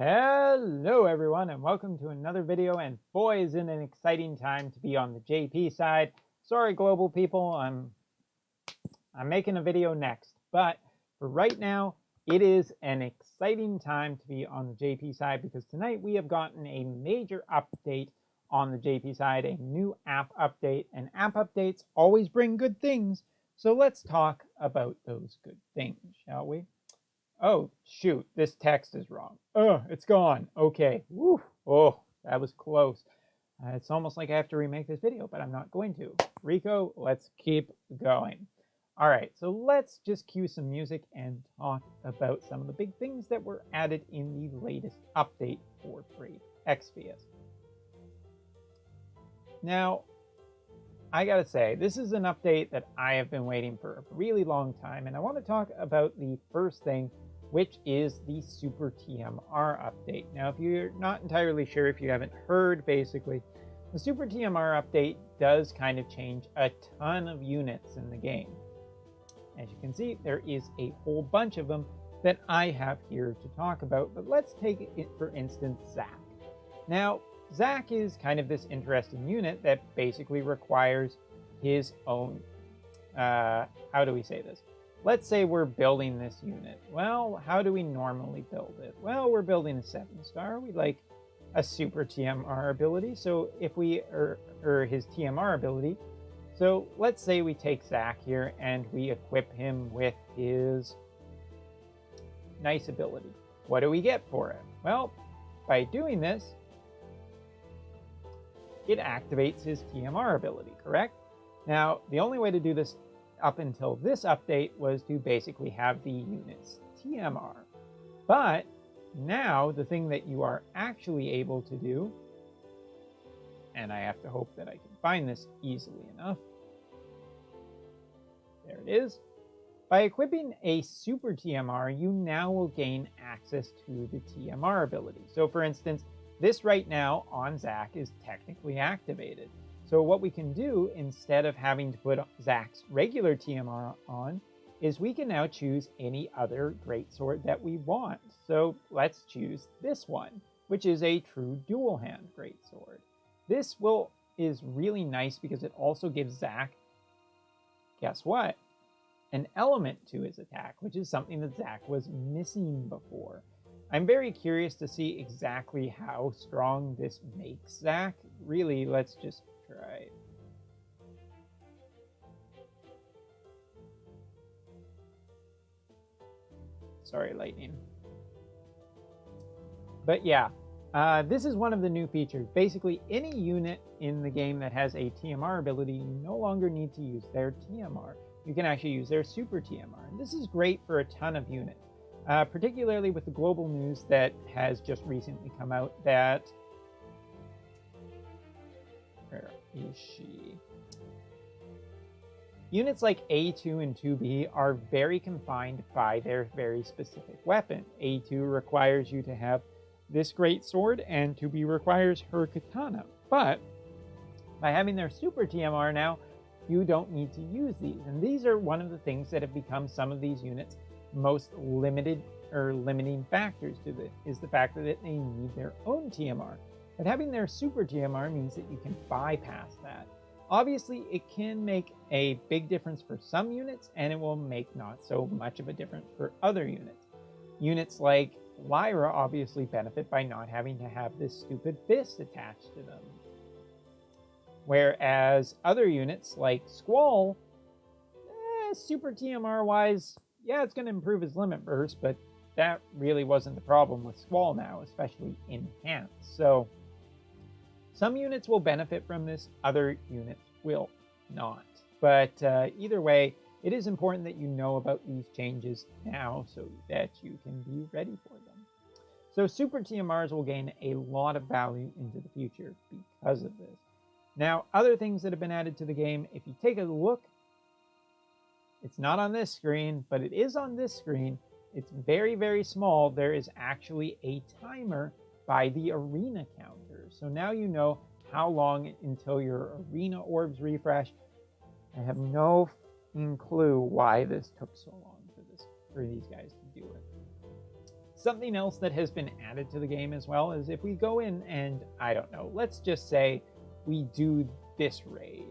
Hello everyone and welcome to another video, and boy is it an exciting time to be on the JP side. Sorry global people, I'm making a video next, but for right now it is an exciting time to be on the JP side because tonight we have gotten a major update on the JP side, a new app update, and app updates always bring good things. So let's talk about those good things, shall we? Oh, shoot, this text is wrong. Oh, it's gone. Okay. Woo. Oh, that was close. It's almost like I have to remake this video, but I'm not going to. Rico, let's keep going. All right, so let's just cue some music and talk about some of the big things that were added in the latest update for Brave Exvius. Now, I gotta say, this is an update that I have been waiting for a really long time, and I want to talk about the first thing, which is the Super TMR update. Now, if you're not entirely sure, if you haven't heard, basically, the Super TMR update does kind of change a ton of units in the game. As you can see, there is a whole bunch of them that I have here to talk about, but let's take it, for instance, Zack. Now, Zack is kind of this interesting unit that basically requires his own, how do we say this? Let's say we're building this unit. Well, how do we normally build it? Well, we're building a 7-star. We'd like a super TMR ability. So if we, or his TMR ability. So let's say we take Zack here and we equip him with his nice ability. What do we get for it? Well, by doing this, it activates his TMR ability, correct? Now, the only way to do this up until this update was to basically have the unit's TMR. But now the thing that you are actually able to do, and I have to hope that I can find this easily enough. There it is. By equipping a super TMR, you now will gain access to the TMR ability. So for instance, this right now on Zack is technically activated. So what we can do, instead of having to put Zack's regular TMR on, is we can now choose any other greatsword that we want. So let's choose this one, which is a true dual hand greatsword. This is really nice because it also gives Zack, guess what? An element to his attack, which is something that Zack was missing before. I'm very curious to see exactly how strong this makes Zack. Really, let's just try it. Sorry, lightning. But yeah, this is one of the new features. Basically, any unit in the game that has a TMR ability, you no longer need to use their TMR. You can actually use their super TMR. And this is great for a ton of units. Particularly with the global news that has just recently come out that, where is she? Units like A2 and 2B are very confined by their very specific weapon. A2 requires you to have this great sword, and 2B requires her katana. But by having their super TMR now, you don't need to use these. And these are one of the things that have become some of these units' most limited or limiting factors to this, is the fact that they need their own TMR. But having their super TMR means that you can bypass that. Obviously, it can make a big difference for some units, and it will make not so much of a difference for other units. Units like Lyra obviously benefit by not having to have this stupid fist attached to them. Whereas other units like Squall, super TMR wise, yeah, it's going to improve his limit burst, but that really wasn't the problem with Squall now, especially enhanced. So some units will benefit from this, other units will not. But either way, it is important that you know about these changes now so that you can be ready for them. So super TMRs will gain a lot of value into the future because of this. Now, other things that have been added to the game, if you take a look, it's not on this screen, but it is on this screen. It's very, very small. There is actually a timer by the arena counter. So now you know how long until your arena orbs refresh. I have no clue why this took so long for these guys to do it. Something else that has been added to the game as well is if we go in and, I don't know, let's just say we do this raid.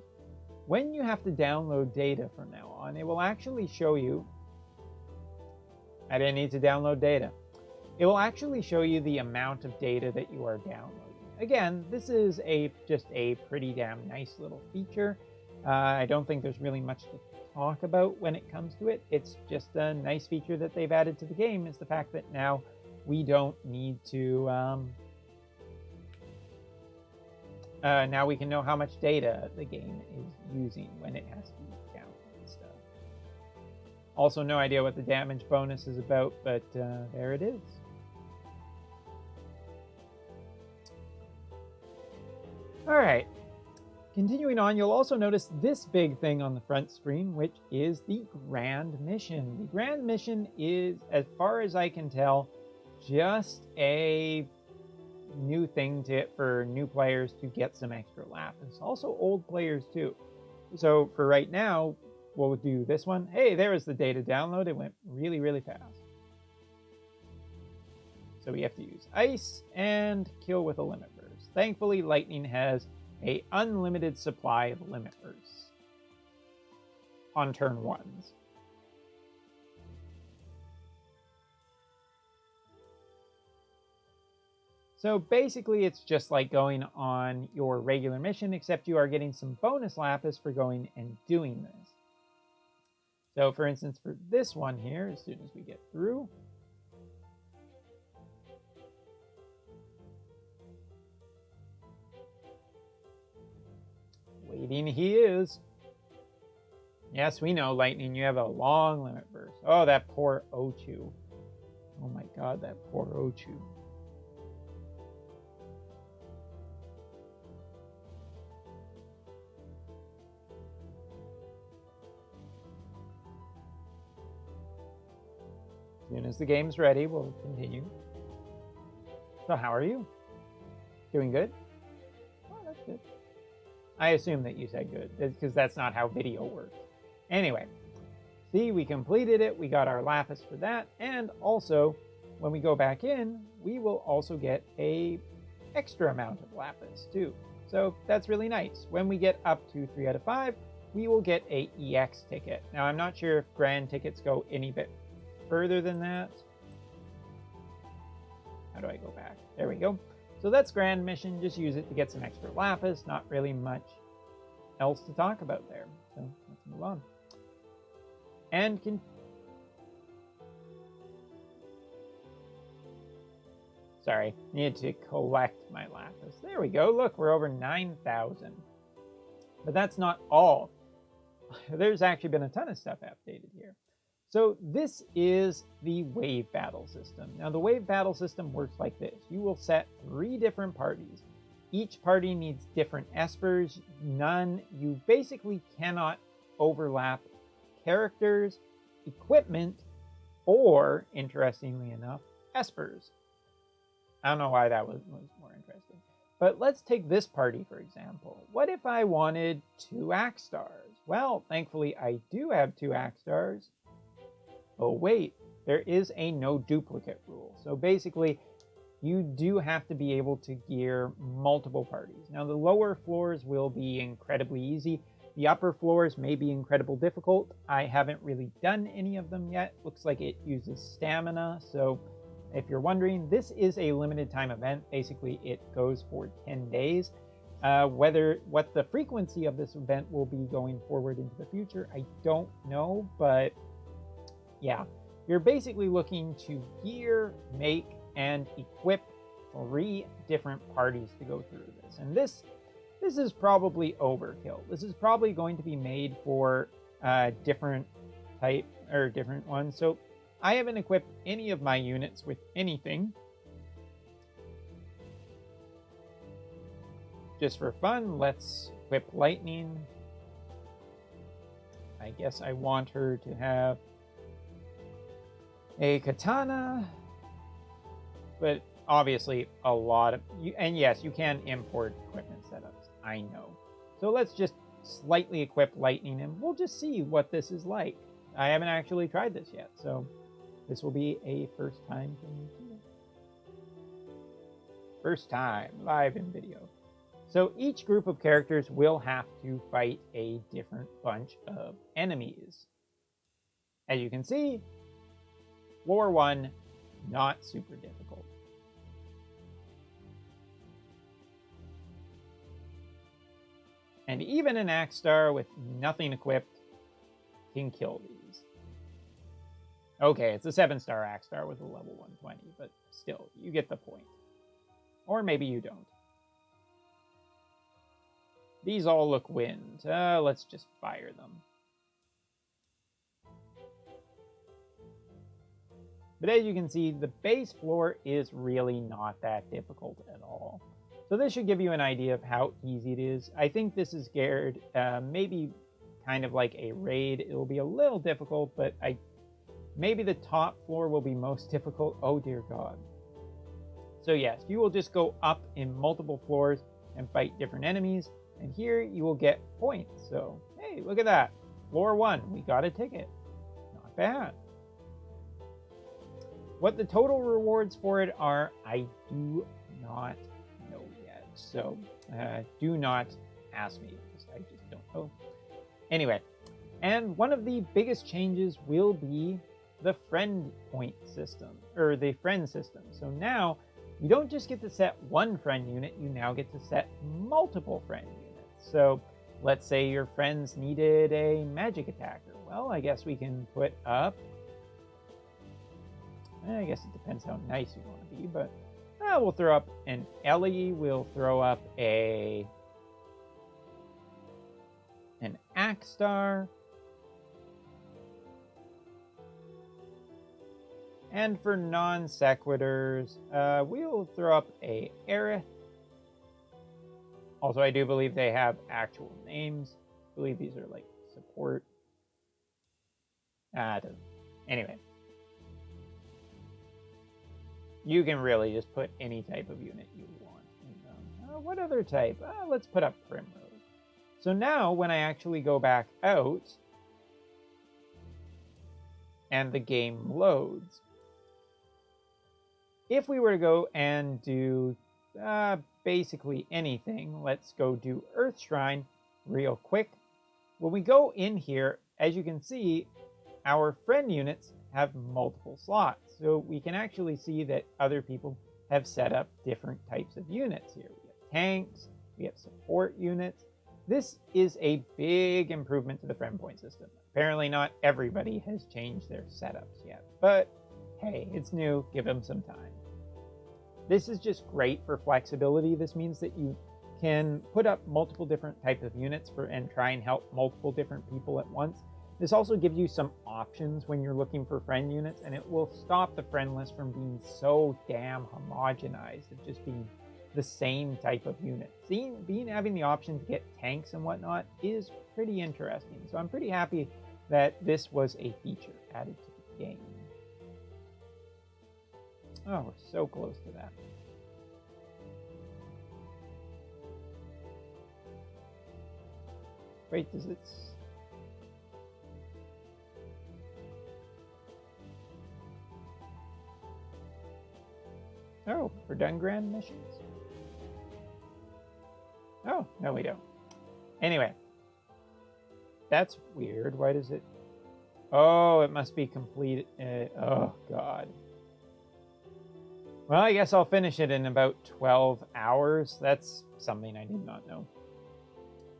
When you have to download data from now on, it will actually show you, I didn't need to download data. It will actually show you the amount of data that you are downloading. Again, this is just a pretty damn nice little feature. I don't think there's really much to talk about when it comes to it. It's just a nice feature that they've added to the game, is the fact that now we don't need to now we can know how much data the game is using when it has to be downloaded and stuff. Also, no idea what the damage bonus is about, but there it is. All right. Continuing on, you'll also notice this big thing on the front screen, which is the Grand Mission. The Grand Mission is, as far as I can tell, just a new thing for new players to get some extra lapis. Also old players too. So for right now, we'll do this one. Hey, there is the data download. It went really, really fast. So we have to use ice and kill with a limit burst. Thankfully, lightning has an unlimited supply of limit bursts on turn ones. So basically, it's just like going on your regular mission, except you are getting some bonus lapis for going and doing this. So for instance, for this one here, as soon as we get through, waiting he is. Yes, we know, Lightning, you have a long limit burst. Oh, that poor Ochu. Oh my god, that poor Ochu. As soon as the game's ready, we'll continue. So how are you? Doing good? Oh, that's good. I assume that you said good, because that's not how video works. Anyway, see, we completed it. We got our lapis for that. And also, when we go back in, we will also get a extra amount of lapis too. So that's really nice. When we get up to 3 out of 5, we will get a EX ticket. Now, I'm not sure if grand tickets go any bit further than that. How do I go back? There we go. So that's Grand Mission. Just use it to get some extra lapis. Not really much else to talk about there. So let's move on. And sorry, need to collect my lapis. There we go. Look, we're over 9,000. But that's not all. There's actually been a ton of stuff updated here. So this is the wave battle system. Now the wave battle system works like this. You will set 3 different parties. Each party needs different espers. You basically cannot overlap characters, equipment, or, interestingly enough, espers. I don't know why that was more interesting. But let's take this party, for example. What if I wanted 2 axe stars? Well, thankfully I do have 2 axe stars. Oh wait, there is a no duplicate rule. So basically, you do have to be able to gear multiple parties. Now the lower floors will be incredibly easy. The upper floors may be incredibly difficult. I haven't really done any of them yet. Looks like it uses stamina. So if you're wondering, this is a limited time event. Basically, it goes for 10 days. What the frequency of this event will be going forward into the future, I don't know, but yeah, you're basically looking to gear, make, and equip 3 different parties to go through this. And this is probably overkill. This is probably going to be made for different type or different ones. So I haven't equipped any of my units with anything. Just for fun, let's equip Lightning. I guess I want her to have a katana, but obviously a lot of and yes, you can import equipment setups, I know. So let's just slightly equip Lightning and we'll just see what this is like. I haven't actually tried this yet, so This will be a first time for me too. First time, live in video. So each group of characters will have to fight a different bunch of enemies. As you can see, floor 1, not super difficult. And even an Axe Star with nothing equipped can kill these. Okay, it's a 7-star Axe Star with a level 120, but still, you get the point. Or maybe you don't. These all look wind. Let's just fire them. But as you can see, the base floor is really not that difficult at all. So this should give you an idea of how easy it is. I think this is geared maybe kind of like a raid. It will be a little difficult, but maybe the top floor will be most difficult. Oh dear God. So yes, you will just go up in multiple floors and fight different enemies. And here you will get points. So, hey, look at that. Floor 1, we got a ticket. Not bad. What the total rewards for it are, I do not know yet. So, do not ask me, because I just don't know. Anyway, and one of the biggest changes will be the friend point system, or the friend system. So now, you don't just get to set one friend unit, you now get to set multiple friend units. So let's say your friends needed a magic attacker. Well, I guess we can put up, I guess it depends how nice you want to be, but we'll throw up an Ellie, we'll throw up an Axe Star, and for non sequiturs, we'll throw up a Aerith. Also, I do believe they have actual names. I believe these are like support. Anyway. You can really just put any type of unit you want in them. What other type? Let's put up Primrose. So now, when I actually go back out, and the game loads, if we were to go and do basically anything, let's go do Earth Shrine real quick. When we go in here, as you can see, our friend units have multiple slots. So we can actually see that other people have set up different types of units here. We have tanks, we have support units. This is a big improvement to the friend point system. Apparently not everybody has changed their setups yet, but hey, it's new, give them some time. This is just great for flexibility. This means that you can put up multiple different types of units and try and help multiple different people at once. This also gives you some options when you're looking for friend units, and it will stop the friend list from being so damn homogenized of just being the same type of unit. Having the option to get tanks and whatnot is pretty interesting. So I'm pretty happy that this was a feature added to the game. Oh, we're so close to that. Wait, does it... Oh, we're done grand missions? Oh, no we don't. Anyway. That's weird. Why does it... Oh, it must be complete. Oh, God. Well, I guess I'll finish it in about 12 hours. That's something I did not know.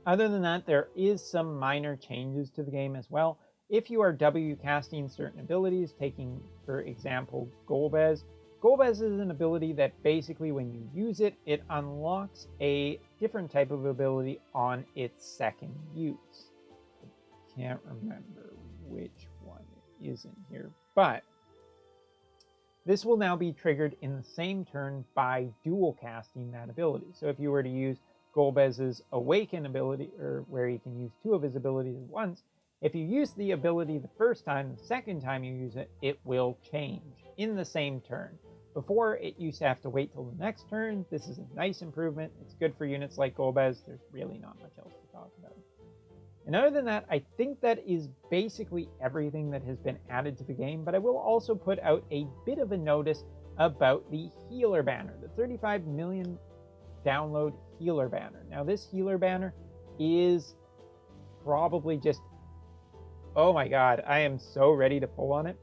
Other than that, there is some minor changes to the game as well. If you are W casting certain abilities, taking, for example, Golbez. Golbez is an ability that basically when you use it, it unlocks a different type of ability on its second use. I can't remember which one it is in here, but this will now be triggered in the same turn by dual casting that ability. So if you were to use Golbez's Awaken ability, or where you can use two of his abilities at once, if you use the ability the first time, the second time you use it, it will change in the same turn. Before, it used to have to wait till the next turn. This is a nice improvement. It's good for units like Golbez. There's really not much else to talk about. And other than that, I think that is basically everything that has been added to the game, but I will also put out a bit of a notice about the healer banner, the 35 million download healer banner. Now, this healer banner is probably just, oh my god, I am so ready to pull on it.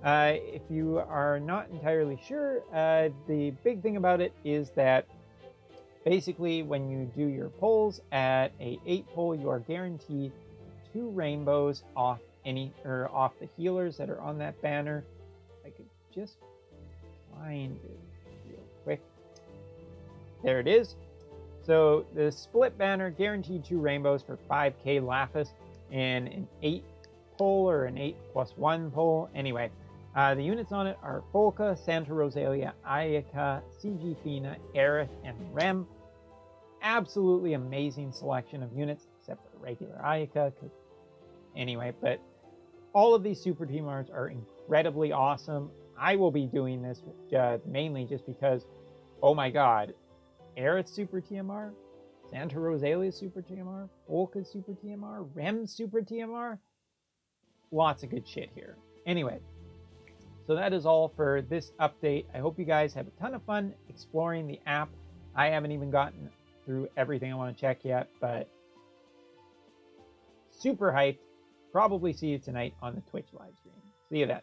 If you are not entirely sure, the big thing about it is that basically when you do your pulls at a 8 pull, you are guaranteed 2 rainbows off off the healers that are on that banner. I could just find it real quick. There it is. So the split banner guaranteed 2 rainbows for 5k Lapis and an 8 pull or an 8+1 pull. Anyway, the units on it are Folka, Santa Rosalia, Ayaka, CG Fina, Aerith, and Rem. Absolutely amazing selection of units, except for the regular Ayaka. Anyway, but all of these Super TMRs are incredibly awesome. I will be doing this mainly just because, oh my god, Aerith Super TMR, Santa Rosalia Super TMR, Folka Super TMR, Rem Super TMR. Lots of good shit here. Anyway, so that is all for this update. I hope you guys have a ton of fun exploring the app. I haven't even gotten through everything I want to check yet, but super hyped. Probably see you tonight on the Twitch live stream. See you then.